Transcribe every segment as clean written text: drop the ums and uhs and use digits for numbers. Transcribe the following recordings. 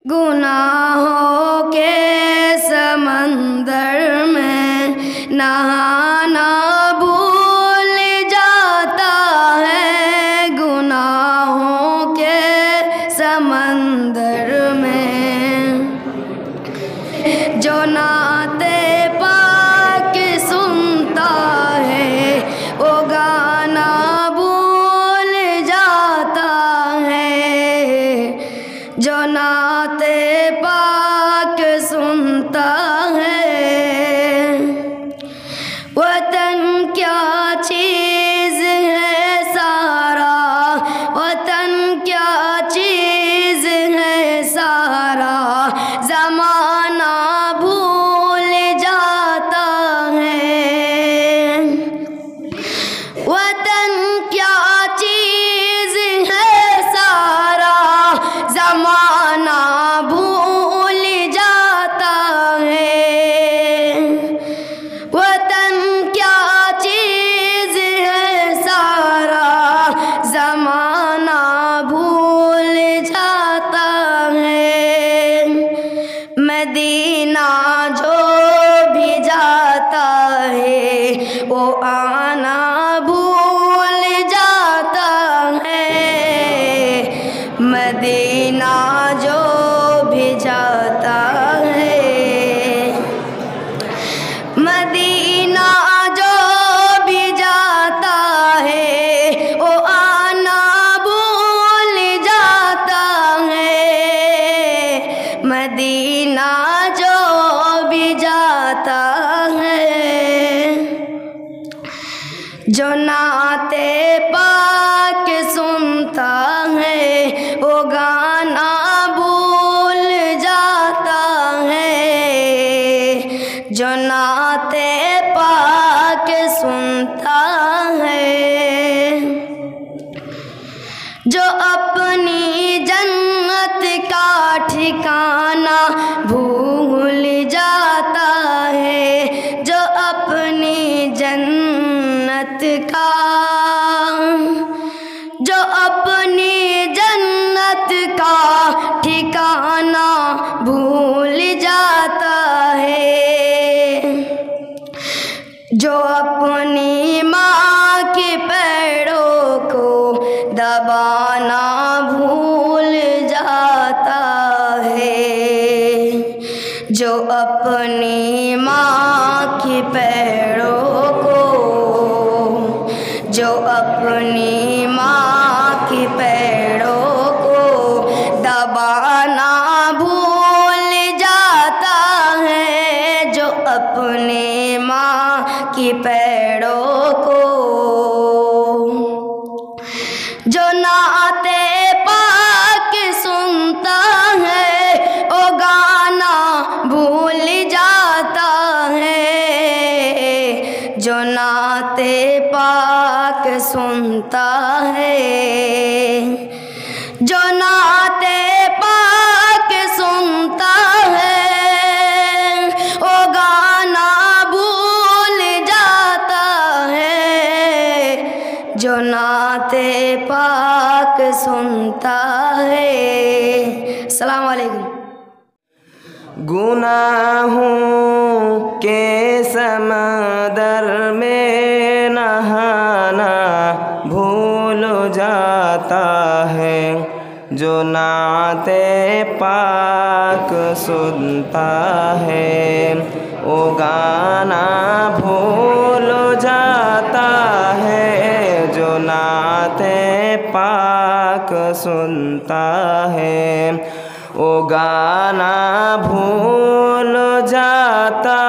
गुनाहों के समंदर में नहाना भूल जाता है। गुनाहों के समंदर में जो नाते पाक सुनता है वो गाना भूल जाता है। जो नाते पाक सुनता है। वतन क्या चीज़ है सारा, वतन क्या चीज़ है सारा, ज़माना भूल जाता है। वतन क्या चीज़ है सारा, ज़माना भूल जाता है। वतन क्या चीज़ है सारा, ज़माना भूल जाता है। मदीना जो भी जाता है वो आना भूल जाता है। मदीना जो भी जाता है, मदीना जो भी जाता है वो आना भूल जाता है। मदीना जो भी जाता है। जो नाते पाक सुनता है वो गाना भूल जाता है। जो नाते पाक सुनता है। जो अपनी जन्नत का ठिकाना भूल जाता है। जो अपनी जन्नत का, जो अपनी जन्नत का ठिकाना भूल जाता है। जो अपनी माँ के पैरों को दबाना भूल जाता है। जो अपनी माँ के पैरों को, जो अपनी माँ के पैरों को दबाना भूल जाता है। जो अपने माँ के पैरों को, जो नाते पाक सुनता है वो गाना भूल जाता है। जो नाते पाक सुनता है। जो नाते पाक सुनता है वो गाना भूल जाता है। जो नाते पाक सुनता है। अस्सलाम वालेकुम। गुनाहों के समंदर में नहाना भूल जाता है। जो नाते पाक सुनता है वो गाना भूल जाता है। जो नाते पाक सुनता है वो गाना भूल जाता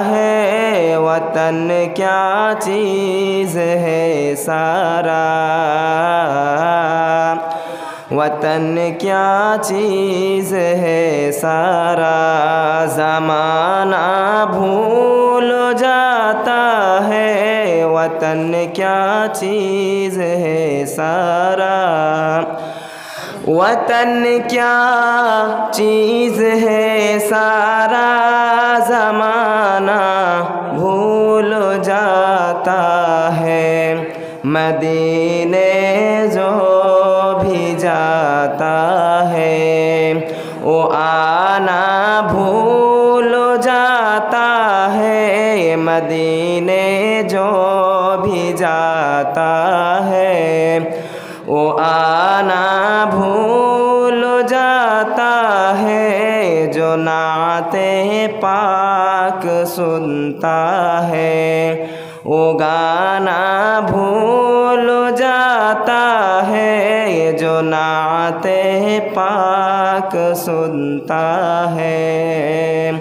है। वतन क्या चीज़ है सारा, वतन क्या चीज़ है सारा, ज़माना भूल जाता है। वतन क्या चीज़ है सारा, वतन क्या चीज़ है सारा, ज़माना भूल जाता है। मदीने जो भी जाता है वो आना भूल जाता है, मदीने जो भी जाता है। वो आना भूल जाता है, जो नाते पाक सुनता है। वो गाना भूल जाता है, जो नाते पाक सुनता है।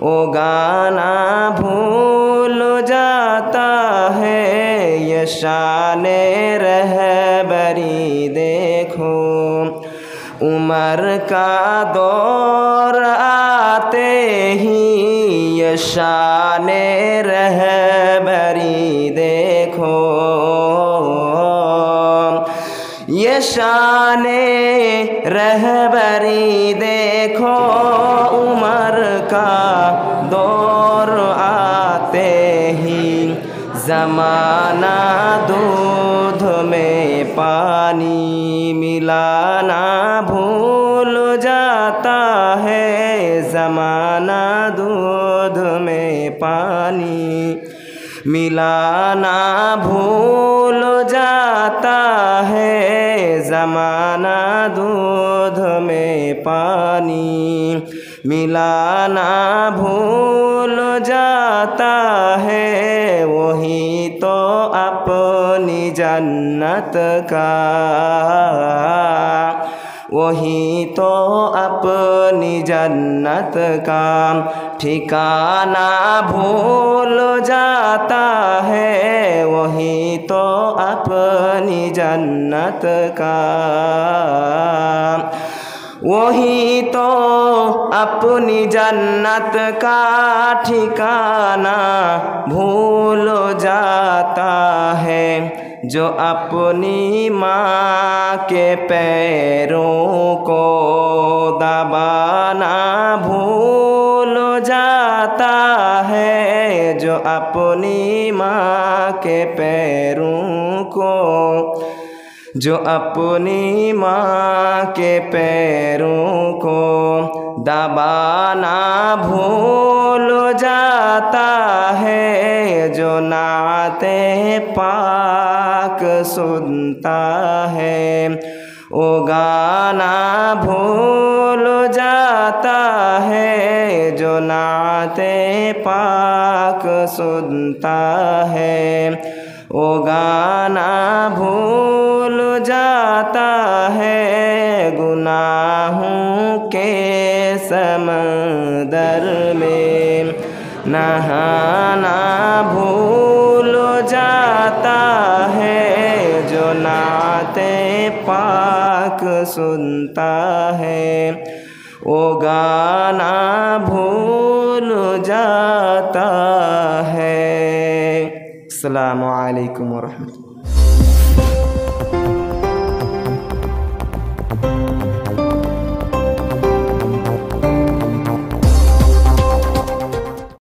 वो गाना भूल जाता है, ये शाने रहबरी देखो। उमर का दौर आते ही ये शाने रहबरी देखो। ये शाने रहबरी देखो, उमर का दौर आते ही ज़माना दूध में पानी मिलाना भूल जाता है। ज़माना दूध में पानी मिलाना भूल जाता है। ज़माना दूध में पानी मिलाना भूल जाता है। वही तो अपनी जन्नत का, वही तो अपनी जन्नत का ठिकाना भूल जाता है। वही तो अपनी जन्नत का, वही तो अपनी जन्नत का ठिकाना भूल जाता है। जो अपनी माँ के पैरों को दबाना भूल जाता है। जो अपनी माँ के पैरों को, जो अपनी माँ के पैरों को दबाना भूल जाता है। जो नाते पाक सुनता है, वो गाना भूल जाता है। जो नाते पाक सुनता है, वो गाना भूल जाता है। गुनाहों के समंदर में नहाना भूल जाता है। जो नाते पाक सुनता है, वो गाना भूल जाता है। अस्सलामु अलैकुम व रहमतुल्लाह।